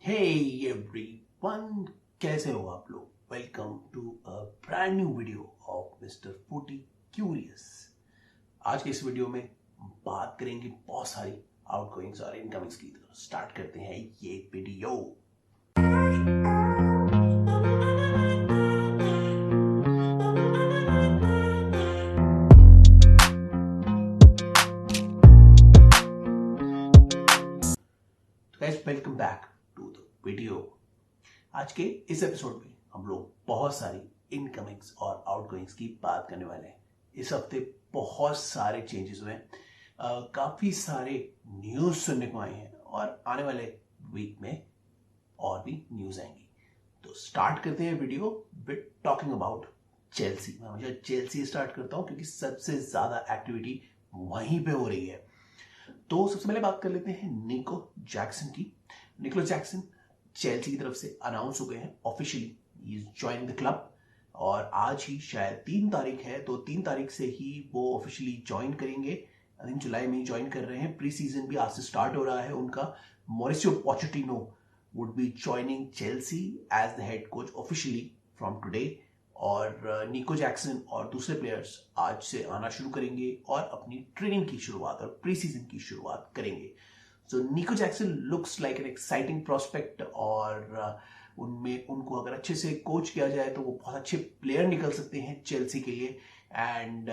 Hey everyone, कैसे हो आप लोग? Welcome to a brand new video of Mister Footy Curious. आज के इस वीडियो में हम बात करेंगे बहुत सारी आउटगोइंग्स और इनकमिंग्स की। तो स्टार्ट करते हैं ये वीडियो। तो guys, welcome back to the video. आज के इस एपिसोड में हम लोग बहुत सारी इनकमिंग्स और आउटगोइंग्स की बात करने वाले हैं। इस हफ्ते बहुत सारे चेंजेस हुए हैं, काफी सारे न्यूज सुनने को आए हैं और आने वाले वीक में और भी न्यूज आएंगी। तो स्टार्ट करते हैं video with talking about Chelsea. मैं मुझे चेल्सी स्टार्ट करता हूं क्योंकि सबसे ज्यादा एक्टिविटी वहीं पे हो रही है। तो सबसे पहले बात कर लेते हैं निको जैक्सन की। निकोलस जैक्सन चेल्सी की तरफ से अनाउंस हो गए हैं officially, he is joining the club. और आज ही शायद 3 तारीख है, तो 3 तारीख से ही वो ऑफिशियली ज्वाइन करेंगे। आई थिंक जुलाई में ही ज्वाइन कर रहे हैं। प्री सीजन भी आज से स्टार्ट हो रहा है उनका। Mauricio Pochettino would be joining Chelsea as the head coach officially from today. और निको जैक्सन और दूसरे प्लेयर्स आज से आना शुरू करेंगे और अपनी ट्रेनिंग की शुरुआत और प्री सीजन की शुरुआत करेंगे। सो Nico Jackson looks like an exciting prospect. और उनमें उनको अगर अच्छे से कोच किया जाए तो वो बहुत अच्छे प्लेयर निकल सकते हैं चेल्सी के लिए। And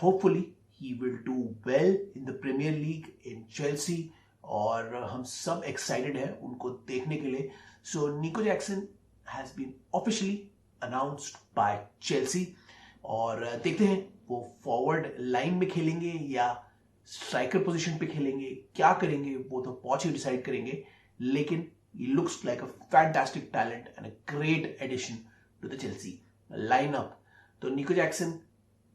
hopefully he will do well in the Premier League in Chelsea. और हम सब एक्साइटेड हैं उनको देखने के लिए। So Nico Jackson has been officially announced by Chelsea. और देखते हैं वो फॉरवर्ड लाइन में खेलेंगे या स्ट्राइकर पोजीशन पे खेलेंगे, क्या करेंगे वो तो कोच ही डिसाइड करेंगे। लेकिन he looks like a fantastic talent and a great addition to the Chelsea lineup। तो निको जैक्सन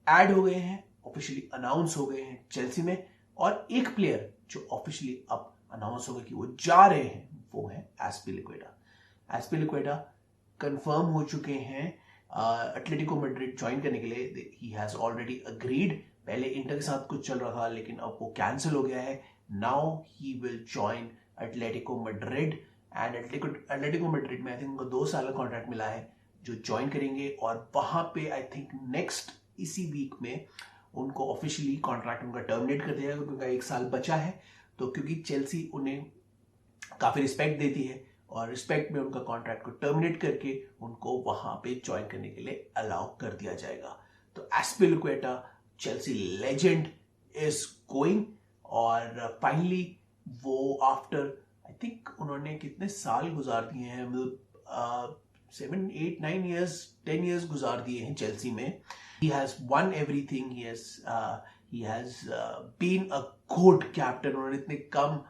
ऐड हो गए हैं, ऑफिशियली अनाउंस हो गए हैं चेल्सी में। और एक प्लेयर जो ऑफिशियली अब अनाउंस हो गया कि वो जा रहे हैं वो है एस्पिलिक्वेटा। एस्पिलिक्वेटा कंफर्म हो चुके हैं एटलेटिको मैड्रिड ज्वाइन करने के लिए। He has already agreed. पहले इंटर के साथ कुछ चल रहा था लेकिन अब वो कैंसिल हो गया है। Now he will join Atletico Madrid. And Atletico Madrid में आई थिंक उनको 2 साल का कॉन्ट्रैक्ट मिला है जो ज्वाइन करेंगे। और वहां पे आई थिंक नेक्स्ट इसी वीक में उनको ऑफिशियली कॉन्ट्रैक्ट उनका टर्मिनेट कर दिया क्योंकि उनका 1 साल बचा है। तो क्योंकि चेल्सी उन्हें काफी रिस्पेक्ट देती है और रिस्पेक्ट में उनका कॉन्ट्रैक्ट को टर्मिनेट करके उनको वहां पे ज्वाइन करने के लिए अलाउ कर दिया जाएगा। तो एस्पिलिक्वेटा चेल्सी लेजेंड इज गोइंग। और फाइनली वो आफ्टर आई थिंक उन्होंने कितने साल गुजार दिए हैं, मतलब 7 8 9 ईयर्स 10 ईयर्स गुजार दिए हैं चेल्सी में। He has won everything. He has been a good captain. उन्होंने इतने कम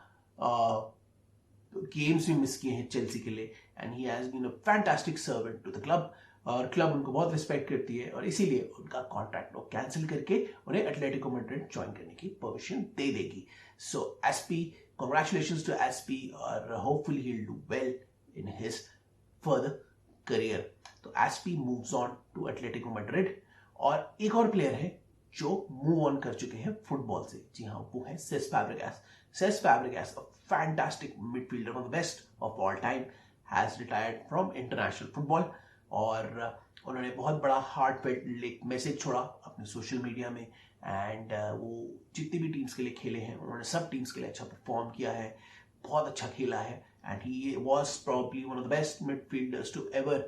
गेम्स भी मिस किए हैं चेल्सी के लिए। And he has been a fantastic servant to the club. और क्लब उनको बहुत रिस्पेक्ट करती है और इसीलिए उनका कॉन्ट्रैक्ट वो कैंसिल करके उन्हें एटलेटिको मैड्रिड ज्वाइन करने की परमिशन दे देगी। सो एसपी, congratulations to SP। और hopefully he'll do well in his further career। तो SP moves on to Atletico Madrid. और एक और प्लेयर है जो मूव ऑन कर चुके हैं फुटबॉल से। जी हाँ, वो है Cesc Fabregas. Cesc Fabregas, a fantastic midfielder, one of the best of all time, has retired from international football। और उन्होंने बहुत बड़ा हार्टफेल्ट मैसेज छोड़ा अपने सोशल मीडिया में। एंड वो जितनी भी टीम्स के लिए खेले हैं उन्होंने सब टीम्स के लिए अच्छा परफॉर्म किया है, बहुत अच्छा खेला है। And he was probably one of the best midfielders to ever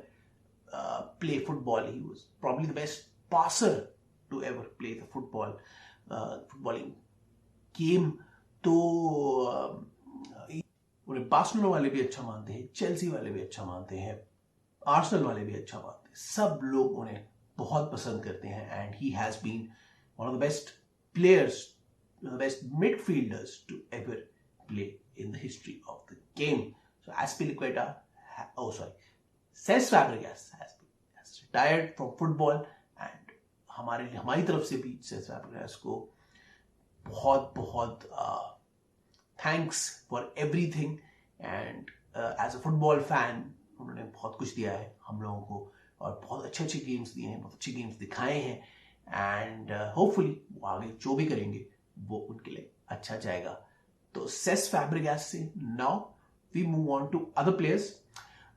play football. He was probably the best passer to ever play the footballing game. तो उन्हें बार्सिलोना वाले भी अच्छा मानते हैं, चेल्सी वाले भी अच्छा मानते हैं, आर्सेनल वाले भी अच्छा मानते हैं। सब लोग उन्हें बहुत पसंद करते हैं। And he has been one of the best players, the best midfielders to ever play in the history of the game। So Azpilicueta, Cesc Fabregas has retired from football। and हमारी तरफ से भी Cesc Fabregas को बहुत बहुत thanks for everything. And as a football fan उन्होंने बहुत कुछ दिया है हम लोगों को और बहुत अच्छे अच्छे गेम्स दिए हैं, बहुत अच्छे गेम्स दिखाए हैं। एंड होपफुली वो आगे जो भी करेंगे वो उनके लिए अच्छा जाएगा। तो सेस फैब्रिगास से now we move on to other players.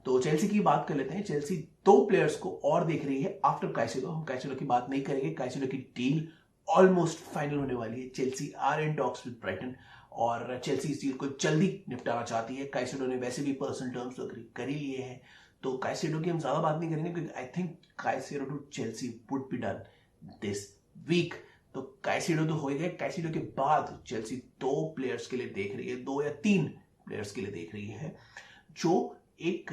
तो चेल्सी की बात कर लेते हैं। चेल्सी 2 प्लेयर्स को और देख रही है आफ्टर काइसेडो। हम काइसेडो की बात नहीं करेंगे, काइसेडो की डील ऑलमोस्ट फाइनल होने वाली है। Chelsea are in talks with Brighton और चेल्सी इस डील को जल्दी निपटाना चाहती है। काइसेडो ने वैसे भी पर्सनल टर्म्स तो अग्री कर ही लिए हैं, तो काइसेडो की हम ज्यादा बात नहीं करेंगे क्योंकि I think Caicedo to Chelsea would be done this week. तो काइसेडो तो हो गए। काइसेडो के बाद चेल्सी 2 प्लेयर्स के लिए देख रही है, 2 या 3 प्लेयर्स के लिए देख रही है, जो एक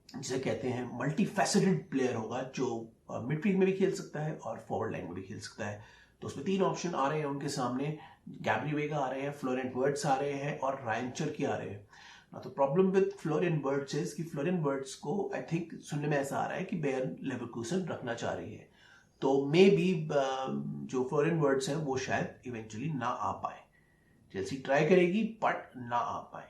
जिसे कहते हैं मल्टी फैसेटेड प्लेयर होगा, जो मिडफील्ड में भी खेल सकता है और फॉरवर्ड लाइन में भी खेल सकता है। तो उसमें 3 ऑप्शन आ रहे हैं उनके सामने। गैब्री वेगा आ रहे हैं, फ्लोरियन वर्ड्स आ रहे हैं और रायन चर्की आ रहे हैं। तो problem with Florian words is कि फ्लोरियन वर्ड्स को आई थिंक सुनने में ऐसा आ रहा है कि बेयर लेवरकुसन रखना चाह रही है। तो मे बी जो फ्लोरियन वर्ड्स हैं वो शायद इवेंचुअली ना आ पाए। चेल्सी ट्राई करेगी बट ना आ पाए।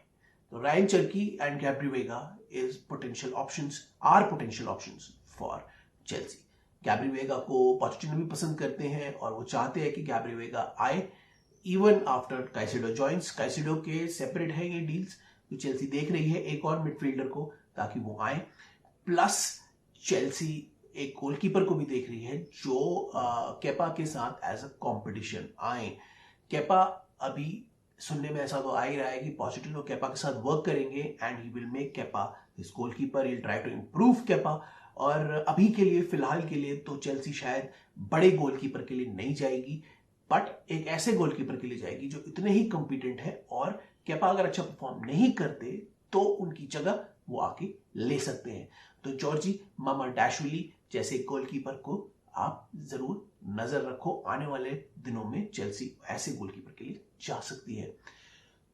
तो Rayan Cherki and Gabri Veiga is potential options for Chelsea. Gabri Veiga को पोचेटिनो भी पसंद करते हैं और वो चाहते हैं कि गैब्री वेगा आए even after Caicedo joins. Caicedo के सेपरेट है ये डील्स, तो चेल्सी देख रही है एक और मिडफील्डर को ताकि वो आए। प्लस चेल्सी एक गोलकीपर को भी देख रही है जो केपा के साथ एज अ कंपटीशन आए। केपा अभी सुनने में ऐसा तो आ ही रहा है कि पोचेटिनो केपा के साथ वर्क करेंगे and he will make Kepa his goalkeeper, he will try to improve Kepa. और अभी के लिए फिलहाल के लिए तो चेल्सी शायद बड़े गोलकीपर के लिए नहीं जाएगी, बट एक ऐसे गोलकीपर के लिए जाएगी जो इतने ही कॉम्पिटेंट है और केपा अगर अच्छा परफॉर्म नहीं करते तो उनकी जगह वो आके ले सकते हैं। तो जॉर्जी मामाडाशविली जैसे गोलकीपर को आप जरूर नजर रखो। आने वाले दिनों में चेल्सी ऐसे गोलकीपर के लिए जा सकती है।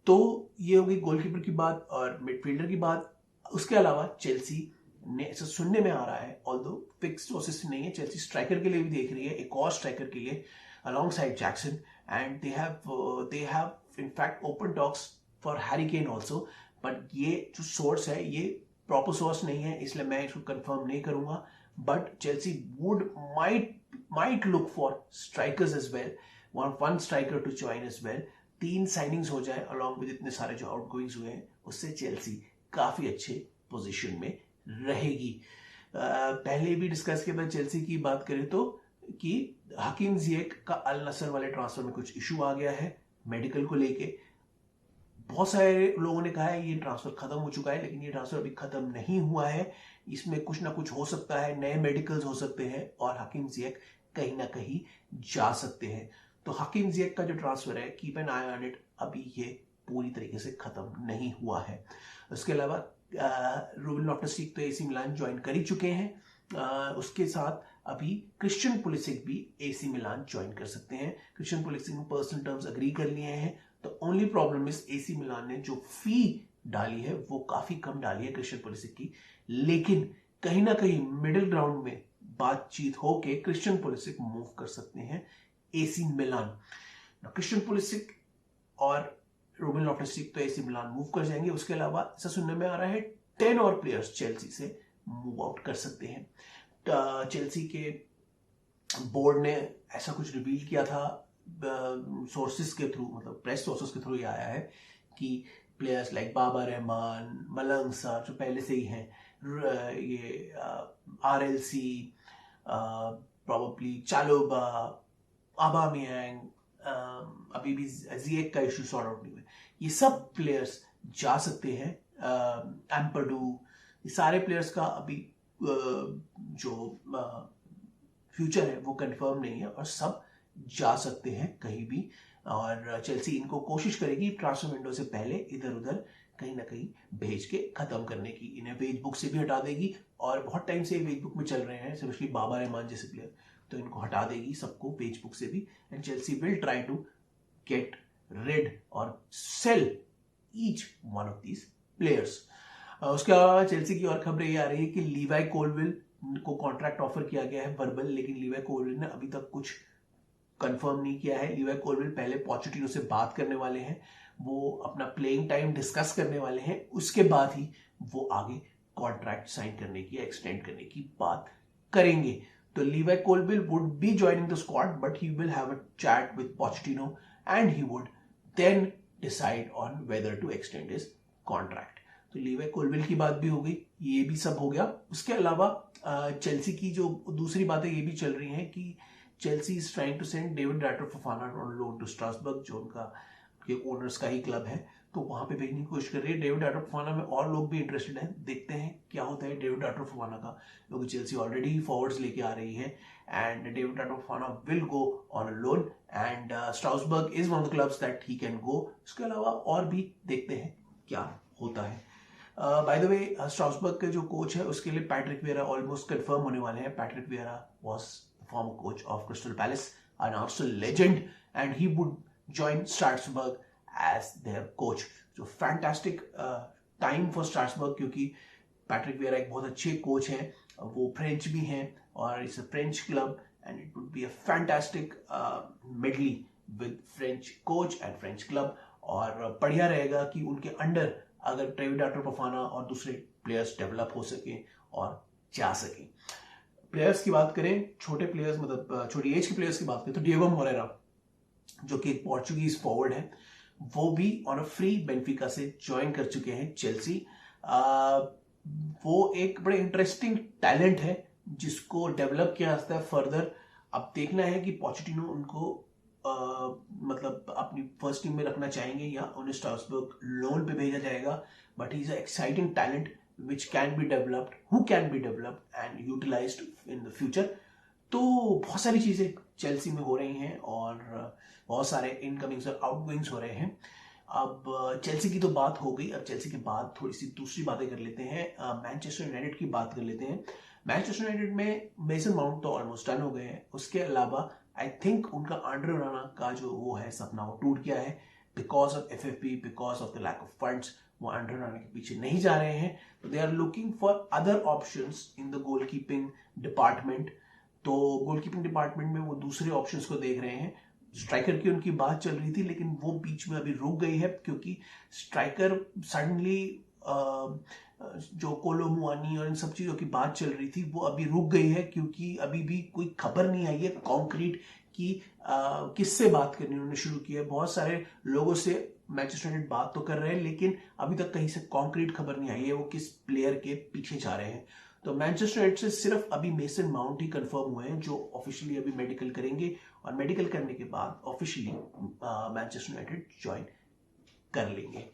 तो ये होगी गोलकीपर की बात और मिडफील्डर की बात। उसके अलावा चेल्सी ने ऐसा सुनने में आ रहा है, ऑल्दो फिक्स सोर्सेस नहीं है, चेल्सी स्ट्राइकर के लिए भी देख रही है, एक और स्ट्राइकर के लिए alongside Jackson, and they have in fact open talks for Harry Kane also, but ये जो सोर्स है ये प्रॉपर सोर्स नहीं है इसलिए मैं इसको कंफर्म नहीं करूंगा। But Chelsea would might look for strikers as well, one striker to join as well। 3 signings हो जाए along with इतने सारे जो आउटगोइंग्स हुए हैं, उससे चेल्सी काफी अच्छे पोजीशन में रहेगी। पहले भी डिस्कस के बाद चेल्सी की बात करें तो कि हकीम जिएक का अल नसर वाले ट्रांसफर में कुछ इशू आ गया है मेडिकल को लेके। बहुत सारे लोगों ने कहा है ये ट्रांसफर खत्म हो चुका है, लेकिन ये ट्रांसफर अभी खत्म नहीं हुआ है। इसमें कुछ ना कुछ हो सकता है, नए मेडिकल्स हो सकते हैं और हकीम जिएक कहीं ना कहीं जा सकते हैं। तो हकीम जिएक का जो ट्रांसफर है, keep an I on it, अभी ये पूरी तरीके से खत्म नहीं हुआ है। उसके अलावा रूबेन लॉफ्टस-चीक तो एसी मिलान ज्वाइन कर ही चुके हैं। उसके साथ अभी क्रिश्चियन पुलिसिक भी एसी मिलान ज्वाइन कर सकते हैं। क्रिश्चियन पुलिसिक में पर्सनल टर्म्स अग्री कर लिए हैं। तो only problem is AC Milan ने जो फी डाली है वो काफी कम डाली है क्रिश्चियन पुलिसिक की, लेकिन कहीं ना कहीं मिडिल ग्राउंड में बातचीत होके क्रिश्चियन पुलिसिक मूव कर सकते हैं एसी मिलान। क्रिश्चियन पुलिसिक और रूबेन लॉफ्टस-चीक तो एसी मिलान मूव कर जाएंगे। उसके अलावा ऐसा सुनने में आ रहा है 10 और प्लेयर्स चेल्सी से मूव आउट कर सकते हैं। चेल्सी के बोर्ड ने ऐसा कुछ रिवील किया था सोर्सेस के थ्रू, मतलब प्रेस सोर्सेस के थ्रू ये आया है कि प्लेयर्स लाइक बाबर रहमान, मलंग सर जो पहले से ही हैं, ये आरएलसी, प्रोबेबली चालोबा, अबामियांग, अभी भी जिएक का इशू सॉर्ट आउट नहीं हुआ, ये सब प्लेयर्स जा सकते हैं। एम्परडू, ये सारे प्लेयर्स का अभी जो फ्यूचर है वो कंफर्म नहीं है और सब जा सकते हैं कहीं भी। और चेल्सी इनको कोशिश करेगी ट्रांसफर विंडो से पहले इधर उधर कहीं ना कहीं भेज के खत्म करने की। इन्हें वेज बुक से भी हटा देगी और बहुत टाइम से वेज बुक में चल रहे हैं, स्पेशली बाबर रहमान जैसे प्लेयर, तो इनको हटा देगी सबको वेज बुक से भी। And Chelsea will try to get rid or sell each one of these players. उसके अलावा चेल्सी की और खबरें ये आ रही है कि लीवाई कोलविल को कॉन्ट्रैक्ट ऑफर किया गया है वर्बल, लेकिन लीवाई कोलविल ने अभी तक कुछ कंफर्म नहीं किया है। लीवाई कोलविल पहले पोचेटिनो से बात करने वाले हैं, वो अपना प्लेइंग टाइम डिस्कस करने वाले हैं, उसके बाद ही वो आगे कॉन्ट्रैक्ट साइन करने की, एक्सटेंड करने की बात करेंगे। तो Levi Colwill would be joining the squad but he will have a chat with Pochettino and he would then decide on whether to extend his contract. तो लीवी कोलविल की बात भी हो गई, ये भी सब हो गया। उसके अलावा चेल्सी की जो दूसरी बातें ये भी चल रही हैं कि Chelsea is trying to send David Datro Fofana on loan to Strasbourg, जो उनका ओनर्स का ही क्लब है, तो वहां पे भेजने की कोशिश कर रही है। डेविड राटर फोफाना में और लोग भी इंटरेस्टेड हैं, देखते हैं क्या होता है डेविड राटर फोफाना का, क्योंकि चेल्सी ऑलरेडी फॉरवर्ड्स लेके आ रही है and David Datro Fofana will go on a loan and Strasbourg is one of the clubs that he can go. उसके अलावा और भी देखते हैं क्या होता है। बाय द वे स्ट्रासबर्ग के जो कोच है उसके लिए पैट्रिक विएरा ऑलमोस्ट कंफर्म होने वाले हैं। Patrick Vieira was former coach of Crystal Palace, an Arsenal legend, and he would join Strasbourg as their coach. जो फैंटास्टिक टाइम फॉर स्ट्रासबर्ग, क्योंकि पैट्रिक विएरा एक बहुत अच्छे कोच हैं, वो फ्रेंच भी हैं और it's a French club and it would be a fantastic मिडली with French coach and French club. और बढ़िया रहेगा कि उनके अंडर अगर डेविड राटर फोफाना और दूसरे प्लेयर्स डेवलप हो सके और जा सके। प्लेयर्स की बात करें, छोटे प्लेयर्स मतलब छोटी एज के प्लेयर्स की बात करें तो डिएगो मोरेरा जो कि एक पोर्चुगीज फॉरवर्ड है, वो भी ऑन अ फ्री बेनिफिका से ज्वाइन कर चुके हैं चेल्सी। वो एक बड़े इंटरेस्टिंग टैलेंट है जिसको डेवलप किया जाता है फर्दर। अब देखना है कि पोचेटिनो उनको मतलब अपनी फर्स्ट टीम में रखना चाहेंगे या उन्हें स्ट्रासबर्ग लोन पे भेजा जाएगा, but he is a exciting talent which can be developed, who can be developed and utilized in the future। तो बहुत सारी चीजें चेल्सी में हो रही हैं और बहुत सारे इनकमिंग्स और आउटगोइंग्स हो रहे हैं। अब चेल्सी की तो बात हो गई, अब चेल्सी के बाद थोड़ी सी दूसरी बातें कर लेते हैं, मैनचेस्टर यूनाइटेड की बात कर लेते हैं। मैनचेस्टर यूनाइटेड में मेसन माउंट तो ऑलमोस्ट डन हो गए हैं। उसके अलावा आई थिंक उनका आंड्रे ओनाना का जो वो है सपना वो टूट गया है because of FFP, because of the lack of funds. वो आंड्रे ओनाना के पीछे नहीं जा रहे हैं, तो they are looking for other options in the goalkeeping department. तो गोलकीपिंग डिपार्टमेंट में वो दूसरे ऑप्शंस को देख रहे हैं। स्ट्राइकर की उनकी बात चल रही थी लेकिन वो बीच में अभी रुक गई है, क्योंकि स्ट्राइकर सडनली जो कोलो मुआनी और इन सब चीजों की बात चल रही थी वो अभी रुक गई है, क्योंकि अभी भी कोई खबर नहीं आई है कॉन्क्रीट की किससे बात करनी उन्होंने शुरू की है। बहुत सारे लोगों से मैनचेस्टर यूनाइटेड बात तो कर रहे हैं लेकिन अभी तक कहीं से कॉन्क्रीट खबर नहीं आई है वो किस प्लेयर के पीछे जा रहे हैं। तो मैनचेस्टर यूनाइटेड से सिर्फ अभी मेसन माउंट ही कंफर्म हुए हैं जो ऑफिशियली अभी मेडिकल करेंगे, और मेडिकल करने के बाद ऑफिशियली मैनचेस्टर यूनाइटेड ज्वाइन कर लेंगे।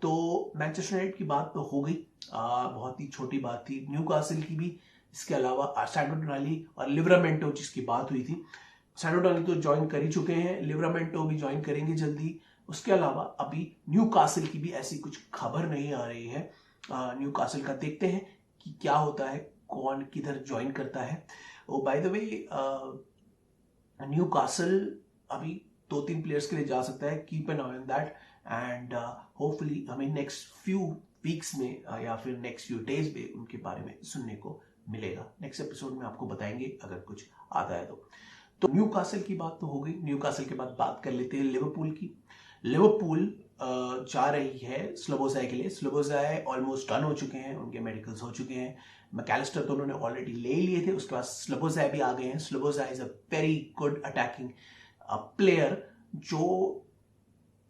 तो मैनचेस्टर यूनाइटेड की बात तो हो गई, बहुत ही छोटी बात थी। न्यूकासल की भी, इसके अलावा सैंडो टोनाली और लिवरामेंटो जिसकी बात हुई थी, सैंडो टोनाली तो ज्वाइन कर ही चुके हैं, लिवरामेंटो भी ज्वाइन करेंगे जल्दी। उसके अलावा अभी न्यूकासल की भी ऐसी कुछ खबर नहीं आ रही है। न्यूकासल का देखते हैं कि क्या होता है, कौन किधर ज्वाइन करता है। बाय द वे न्यूकासल अभी 2-3 प्लेयर्स के लिए जा सकता है, keep an I on that and hopefully हमें नेक्स्ट फ्यू वीक्स में या फिर नेक्स्ट फ्यू डेज में उनके बारे में सुनने को मिलेगा। नेक्स्ट एपिसोड में आपको बताएंगे अगर कुछ आता है तो न्यूकासल की बात तो हो गई। न्यूकासल के बाद बात कर लेते हैं लिवरपूल की। लिवरपूल जा रही है स्लोबोज़ाई के लिए। स्लोबोज़ाई ऑलमोस्ट डन हो चुके हैं, उनके मेडिकल्स हो चुके हैं। मैकैलिस्टर तो उन्होंने ऑलरेडी ले लिए थे, उसके बाद स्लोबोज़ाई भी आ गए हैं। Szoboszlai is a very good attacking player जो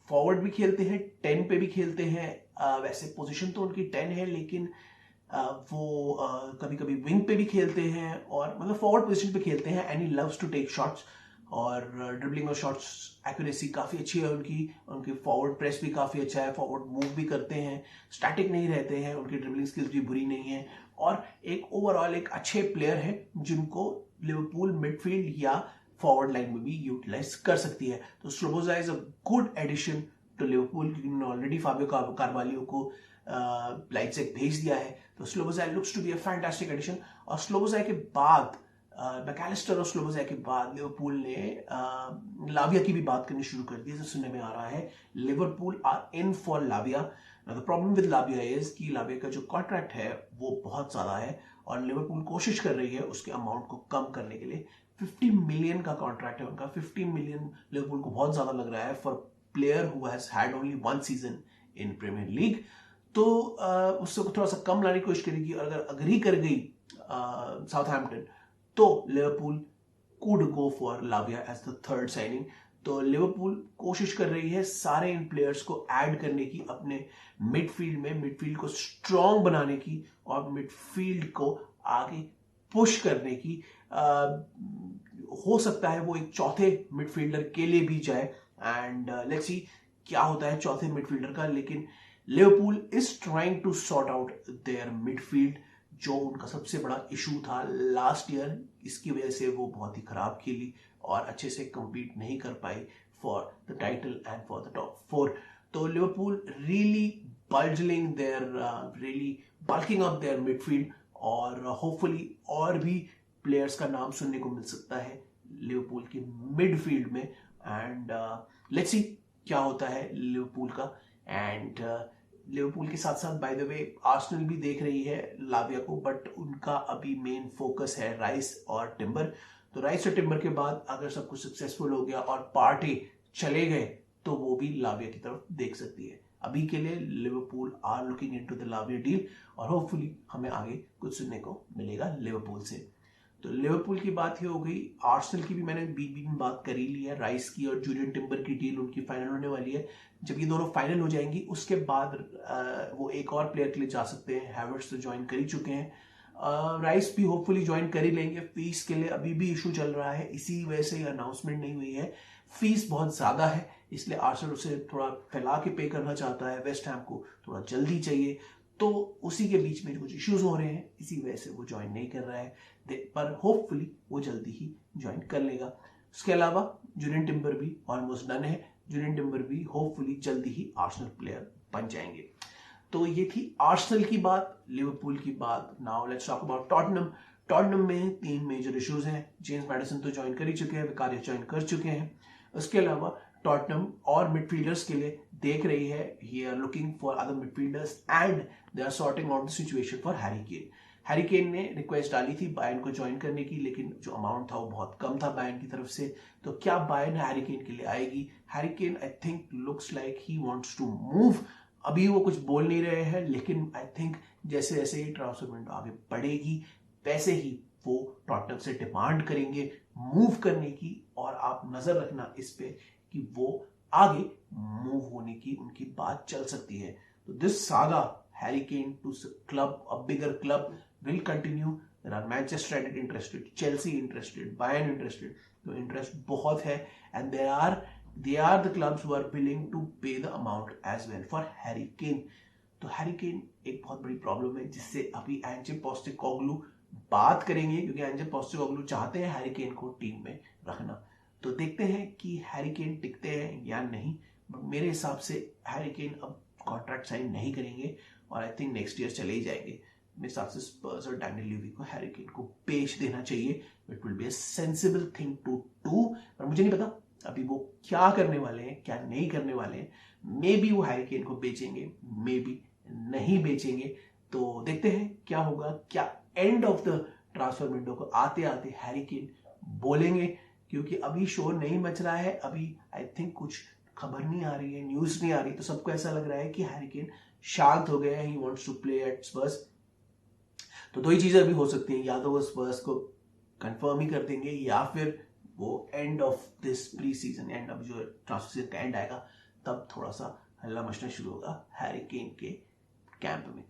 फॉरवर्ड भी खेलते हैं, 10 पे भी खेलते हैं। वैसे पोजीशन तो उनकी 10 है लेकिन वो कभी कभी विंग पे भी खेलते हैं और मतलब फॉरवर्ड पोजीशन पे खेलते हैं। And he loves to take shots और ड्रिबलिंग और शॉट्स एक्यूरेसी काफ़ी अच्छी है उनकी फॉरवर्ड प्रेस भी काफ़ी अच्छा है, फॉरवर्ड मूव भी करते हैं, स्टैटिक नहीं रहते हैं, उनकी ड्रिबलिंग स्किल्स भी बुरी नहीं है और एक ओवरऑल एक अच्छे प्लेयर है जिनको लिवरपूल मिडफील्ड या फॉरवर्ड लाइन में भी यूटिलाइज कर सकती है। तो Szoboszlai is a good addition to Liverpool, क्योंकि उन्होंने ऑलरेडी फाबियो कार्वालियो को लाइप्जिग भेज दिया है। तो Szoboszlai looks to be a fantastic addition. और स्लोबोज़ाई के बाद मैकैलिस्टर और स्लोबोज़ाई के बाद लिवरपूल ने लाविया की भी बात करनी शुरू कर दी, जैसे सुनने में आ रहा है Liverpool are in for Lavia. The problem with Lavia is कि लाविया का जो कॉन्ट्रैक्ट है वो बहुत ज़्यादा है और लिवरपूल कोशिश कर रही है उसके अमाउंट को कम करने के लिए। 50 मिलियन का कॉन्ट्रैक्ट है उनका। 50 मिलियन लिवरपूल को बहुत ज़्यादा लग रहा है for player who has had only 1 season in Premier League. तो उससे थोड़ा सा कम लाने की कोशिश करेगी और अगर अग्री कर गई साउथहैम्पटन तो Liverpool could go for Lavia as the third signing. तो लिवरपूल कोशिश कर रही है सारे इन प्लेयर्स को ऐड करने की अपने मिडफील्ड को स्ट्रॉन्ग बनाने की और मिडफील्ड को आगे पुश करने की। हो सकता है वो एक चौथे मिडफील्डर के लिए भी जाए एंड लेट्स सी क्या होता है चौथे मिडफील्डर का। लेकिन Liverpool is trying to sort out their midfield, जो उनका सबसे बड़ा इशू था लास्ट ईयर। इसकी वजह से वो बहुत ही खराब खेली और अच्छे से compete नहीं कर पाई for the title and for the top 4। तो Liverpool really bulking up their midfield और होपफुली और भी प्लेयर्स का नाम सुनने को मिल सकता है लिवरपूल के मिडफील्ड में। एंड लेट्स सी क्या होता है लिवरपूल का। एंड लिवरपूल के साथ साथ बाय द वे आर्सेनल भी देख रही है लाविया को, बट उनका अभी मेन फोकस है राइस और टिम्बर। तो राइस और टिम्बर के बाद अगर सब कुछ सक्सेसफुल हो गया और पार्टी चले गए तो वो भी लाविया की तरफ देख सकती है। अभी के लिए Liverpool are looking into the Lavia deal और होपफुली हमें आगे कुछ सुनने को मिलेगा लिवरपूल से। तो लिवरपूल की बात ही हो गई। आर्सेनल की भी मैंने बीच में बात कर ही ली है। राइस की और जूलियन टिम्बर की डील उनकी फाइनल होने वाली है। जब ये दोनों फाइनल हो जाएंगी उसके बाद वो एक और प्लेयर के लिए जा सकते हैं। हैवर्ट्स तो ज्वाइन कर ही चुके हैं, राइस भी होपफुली ज्वाइन कर ही लेंगे। फीस के लिए अभी भी इशू चल रहा है, इसी वजह से अनाउंसमेंट नहीं हुई है। फीस बहुत ज्यादा है इसलिए आर्सेनल उसे थोड़ा फैला के पे करना चाहता है, वेस्ट हैम को थोड़ा जल्दी चाहिए। तो उसी के बीच में कुछ इश्यूज हो रहे हैं, इसी वजह से वो ज्वाइन नहीं कर रहा है, पर होपफुली वो जल्दी ही ज्वाइन कर लेगा। उसके अलावा जूलियन टिम्बर भी ऑलमोस्ट डन है। जूलियन टिम्बर भी होपफुली जल्दी ही आर्सेनल प्लेयर बन जाएंगे। तो ये थी आर्सेनल की बात, लिवरपूल की बात। Now let's talk about Tottenham. Tottenham में 3 मेजर इश्यूज हैं। जेम्स मैडिसन तो ज्वाइन कर ही चुके हैं, विकारियस ज्वाइन कर चुके हैं। उसके अलावा टॉटनहम और मिडफील्डर्स के लिए देख रही है, he are looking for other midfielders and they are sorting out the situation for Harry Kane. Harry Kane ने रिक्वेस्ट डाली थी बायर्न को ज्वाइन करने की, लेकिन जो अमाउंट था वो बहुत कम था बायर्न की तरफ से। तो क्या बायर्न हैरी केन के लिए आएगी? Harry Kane I think looks like he wants to move. अभी वो कुछ बोल नहीं रहे हैं, लेकिन आई थिंक जैसे जैसे ही ट्रांसफर विंडो आगे बढ़ेगी वैसे ही वो टॉटनहम से डिमांड करेंगे मूव करने की। और आप नजर रखना इस पे कि वो आगे मूव होने की उनकी बात चल सकती है। तो this saga Harry Kane to club, a bigger club will continue. There are Manchester United interested, Chelsea interested, Bayern interested. तो इंटरेस्ट बहुत है and they are the clubs who are willing to pay the amount as well for Harry Kane. तो Harry Kane एक बहुत बड़ी problem है जिससे अभी एंजे पोस्टेकोग्लू बात करेंगे, क्योंकि एंजे पोस्टेकोग्लू चाहते हैं हैरी केन को टीम में रखना। तो देखते हैं कि हैरी केन टिकते हैं या नहीं। मेरे हिसाब से हैरी केन अब कॉन्ट्रैक्ट साइन नहीं करेंगे और आई थिंक नेक्स्ट ईयर चले ही जाएंगे। मेरे हिसाब से स्पर्स और डैनियल लेवी को हैरी केन को बेच देना चाहिए। It will be a sensible thing to do. पर मुझे नहीं पता अभी वो क्या करने वाले हैं, क्या नहीं करने वाले हैं। मे बी वो हैरी केन को बेचेंगे, मे बी नहीं बेचेंगे। तो देखते हैं क्या होगा। क्या end of the transfer window को आते आते हैरी केन बोलेंगे, क्योंकि अभी शोर नहीं मच रहा है। अभी आई थिंक कुछ खबर नहीं आ रही है, न्यूज नहीं आ रही। तो सबको ऐसा लग रहा है कि हैरी केन शांत हो गया है, he wants to play at Spurs. तो 2 ही चीजें अभी हो सकती हैं, या तो वो स्पर्स को कंफर्म ही कर देंगे या फिर वो end of this pre season, and अब जो ट्रांसफर सीजन का एंड आएगा तब थोड़ा सा हल्ला मचना शुरू होगा हैरी केन के कैंप में।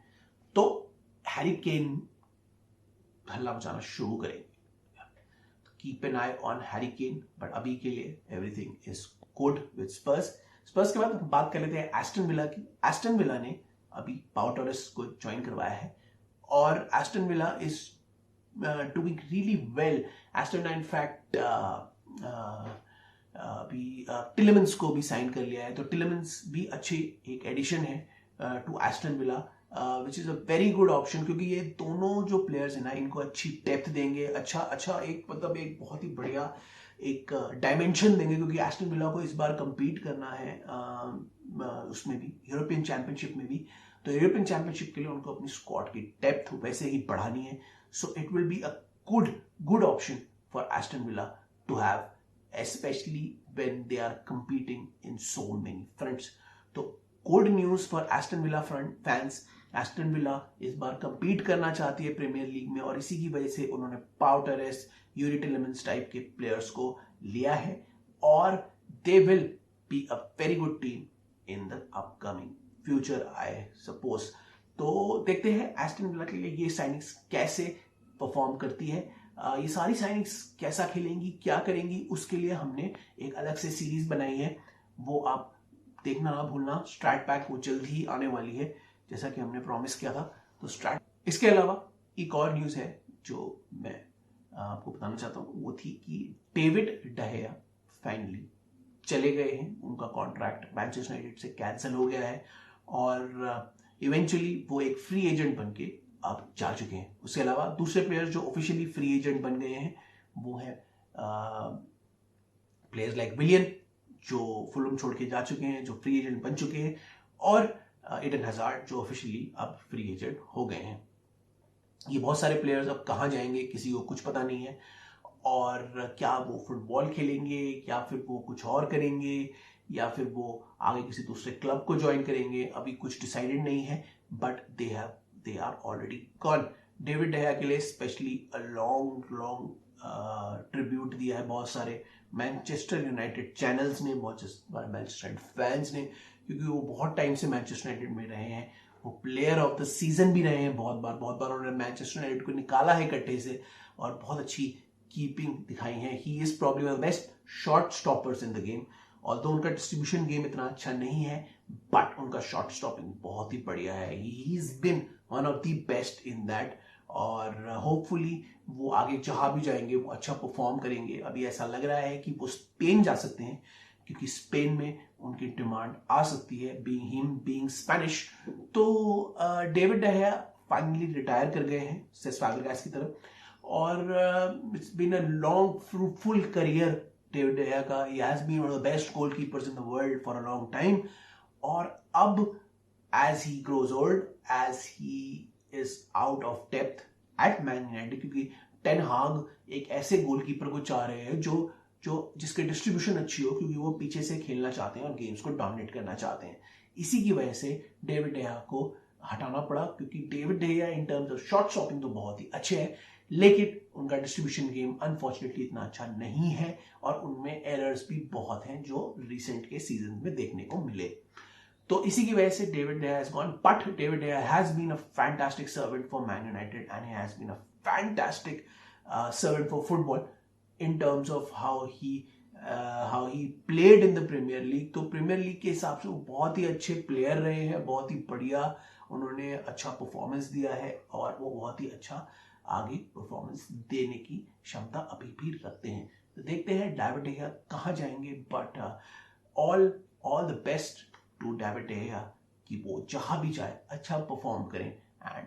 तो हैरी केन हल्ला मचाना शुरू करेंगे। Keep an I on Harry Kane, but अभी के लिए एवरीथिंग इज गुड विद स्पर्स। स्पर्स के बाद हम बात कर लेते हैं एस्टन विला की। एस्टन विला ने अभी पाउ टोरेस को ज्वाइन करवाया है और Aston villa is doing really well. Aston villa in fact अभी टिलेमेंस को भी साइन कर लिया है। तो टिलेमेंस भी अच्छी एक एडिशन है to Aston Villa, which is a very good option, क्योंकि ये दोनों जो प्लेयर्स हैं ना इनको अच्छी डेप्थ देंगे, अच्छा एक मतलब एक बहुत ही बढ़िया एक डायमेंशन देंगे, क्योंकि एस्टन विला को इस बार compete करना है उसमें भी, यूरोपियन चैंपियनशिप में भी। तो यूरोपियन चैंपियनशिप के लिए उनको अपनी स्क्वाड की डेप्थ वैसे ही बढ़ानी है। So it will be a good option for Aston Villa to have, especially when they are competing in so many fronts. तो good news for Aston villa fans. Aston villa इस बार compete करना चाहती है premiere league में और इसी की वजह से उन्होंने पाउ टोरेस, यूरी टिलेमेंस टाइप के प्लेयर्स को लिया है। और they will be a very good team in the upcoming future, I suppose. तो देखते हैं एस्टन विला के लिए ये साइनिंग्स कैसे परफॉर्म करती है, ये सारी साइनिंग्स कैसा खेलेंगी, क्या करेंगी, उसके लिए हमने एक अलग से सीरीज बनाई है, वो आप देखना ना भूलना। स्ट्रैट पैक वो जल्द ही आने वाली है जैसा कि हमने प्रॉमिस किया था। तो स्ट्रैट, इसके अलावा एक और न्यूज है जो मैं आपको बताना चाहता हूँ, वो थी कि डेविड डहेया फाइनली चले गए हैं, उनका कॉन्ट्रैक्ट मैनचेस्टर यूनाइटेड से कैंसिल हो गया है और इवेंचुअली वो एक फ्री एजेंट बन के अब जा चुके हैं। उसके अलावा दूसरे प्लेयर्स जो ऑफिशियली फ्री एजेंट बन गए हैं वो है प्लेयर्स लाइक विलियन जो फुलहम छोड़ के जा चुके हैं, जो फ्री एजेंट बन चुके हैं, और एडन हजार्ड जो ऑफिशियली अब फ्री एजेंट हो गए हैं। ये बहुत सारे प्लेयर्स अब कहाँ जाएंगे किसी को कुछ पता नहीं है, और क्या वो फुटबॉल खेलेंगे या फिर वो कुछ और करेंगे या फिर वो आगे किसी दूसरे क्लब को ज्वाइन करेंगे, अभी कुछ डिसाइडेड नहीं है। But they are already gone. David de Gea लिए स्पेशली अ लॉन्ग ट्रिब्यूट दिया है बहुत सारे मैनचेस्टर यूनाइटेड चैनल्स ने, बहुत सारे मैनचेस्टर फैंस ने, क्योंकि वो बहुत टाइम से मैनचेस्टर यूनाइटेड में रहे हैं, वो प्लेयर ऑफ द सीजन भी रहे हैं बहुत बार उन्होंने मैनचेस्टर यूनाइटेड को निकाला है कट्टे से और बहुत अच्छी कीपिंग दिखाई है। He is probably one of the best shot stoppers in the game, although उनका डिस्ट्रीब्यूशन गेम इतना अच्छा नहीं है बट उनका शॉट स्टॉपिंग बहुत ही बढ़िया है। He is been one of the best in that, और होपफुली वो आगे जहां भी जाएंगे वो अच्छा परफॉर्म करेंगे। अभी ऐसा लग रहा है कि वो स्पेन जा सकते हैं क्योंकि स्पेन में उनकी डिमांड आ सकती है, बीइंग स्पेनिश। तो डेविड डेया फाइनली रिटायर कर गए हैं सेस फैब्रिगास की तरफ, और it's been a long fruitful career David de Gea का। He has been one of the best goalkeepers in the world for a long time, और अब as he grows old, as he is out of depth at Man United, क्योंकि Ten Hag एक ऐसे goalkeeper को चाह रहे हैं जो जिसके डिस्ट्रीब्यूशन अच्छी हो, क्योंकि वो पीछे से खेलना चाहते हैं और गेम्स को डोमिनेट करना चाहते हैं। इसी की वजह से डेविड डेया को हटाना पड़ा, क्योंकि David de Gea in terms of shot stopping तो बहुत ही अच्छे हैं, लेकिन उनका डिस्ट्रीब्यूशन गेम अनफॉर्चुनेटली इतना अच्छा नहीं है और उनमें एरर्स भी बहुत हैं जो रिसेंट के सीजन में देखने को मिले। तो इसी की वजह से David de Gea has gone, but David de Gea has been a fantastic servant for Man United and he has been a fantastic servant for football in terms of how he played in the Premier League। तो premiere league के हिसाब से वो बहुत ही अच्छे player रहे हैं, बहुत ही बढ़िया उन्होंने अच्छा परफॉर्मेंस दिया है और वो बहुत ही अच्छा आगे परफॉर्मेंस देने की क्षमता अभी भी रखते हैं। तो देखते हैं डेविड डेया कहाँ जाएंगे, but all the best to David de Gea वो जहां भी जाए अच्छा परफॉर्म करें and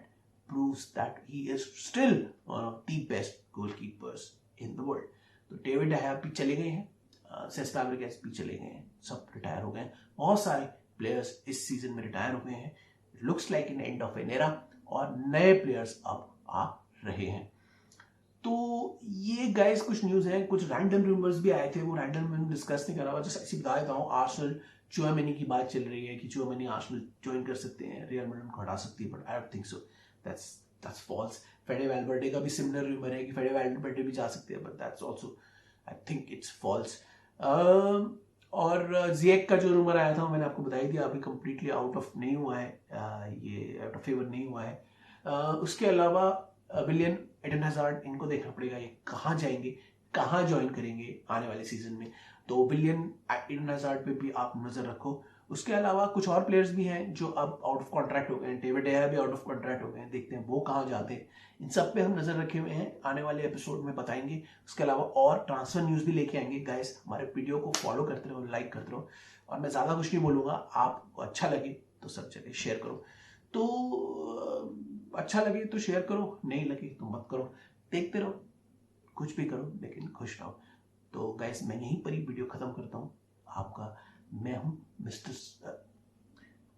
proves that he is still one of the best goalkeepers in the world। तो डेविड डेया भी चले गए हैं, सेस फैब्रिगास भी चले गए हैं, सब रिटायर हो गए हैं, बहुत सारे प्लेयर्स इस सीजन में रिटायर हो गए हैं। Looks like an end of an era, और नए प्लेयर्स अब आ रहे हैं। तो ये गाइस कुछ न्यूज है, कुछ रैंडम रूमर्स भी आए थे, वो रैंडम मैंने डिस्कस नहीं करा, जस्ट ऐसे बता देता हूँ। आर्सेनल चुआमेनी की बात चल रही है कि चुआमेनी आर्सेनल ज्वाइन कर सकते हैं, रियल मैड्रिड उनको हटा सकती है, but I don't think so, that's false. Fede Valverde का भी सिमिलर रूमर है कि फेडे वैल्वर्डे भी जा सकते हैं, but that's also I think it's false. और जिएक का जो रूमर आया था मैंने आपको बताई दिया, अभी कंप्लीटली आउट ऑफ नहीं हुआ है, ये आउट ऑफ फेवर नहीं हुआ है। उसके अलावा विलियन, एडन हजार्ड, इनको देखना पड़ेगा ये कहाँ जाएंगे, कहाँ ज्वाइन करेंगे आने वाले सीजन में। तो विलियन, एडन हजार्ड पे भी आप नजर रखो। उसके अलावा कुछ और प्लेयर्स भी हैं जो अब आउट ऑफ कॉन्ट्रैक्ट हो गए हैं, डेविड डेया भी आउट ऑफ कॉन्ट्रैक्ट हो गए हैं, देखते हैं वो कहाँ जाते हैं। इन सब पे हम नजर रखे हुए हैं, आने वाले एपिसोड में बताएंगे। उसके अलावा और ट्रांसफर न्यूज भी लेके आएंगे। गाइस हमारे वीडियो को फॉलो करते रहो, लाइक करते रहो, और मैं ज्यादा कुछ नहीं बोलूंगा, आपको अच्छा लगे तो सब जगह शेयर करो। तो अच्छा लगे तो शेयर करो, नहीं लगे तो मत करो, देखते रहो, कुछ भी करो लेकिन खुश रहो। तो गाइस मैं यहीं पर ही वीडियो खत्म करता हूँ आपका। मैं हूं मिस्टर,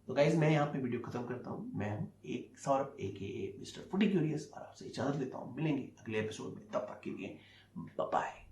तो गाइस मैं यहाँ पे वीडियो खत्म करता हूँ। मैं हूँ एक सौरभ AKA मिस्टर फुटी क्यूरियस, और आपसे इजाजत लेता हूँ। मिलेंगे अगले एपिसोड में, तब तक के लिए बाय बाय।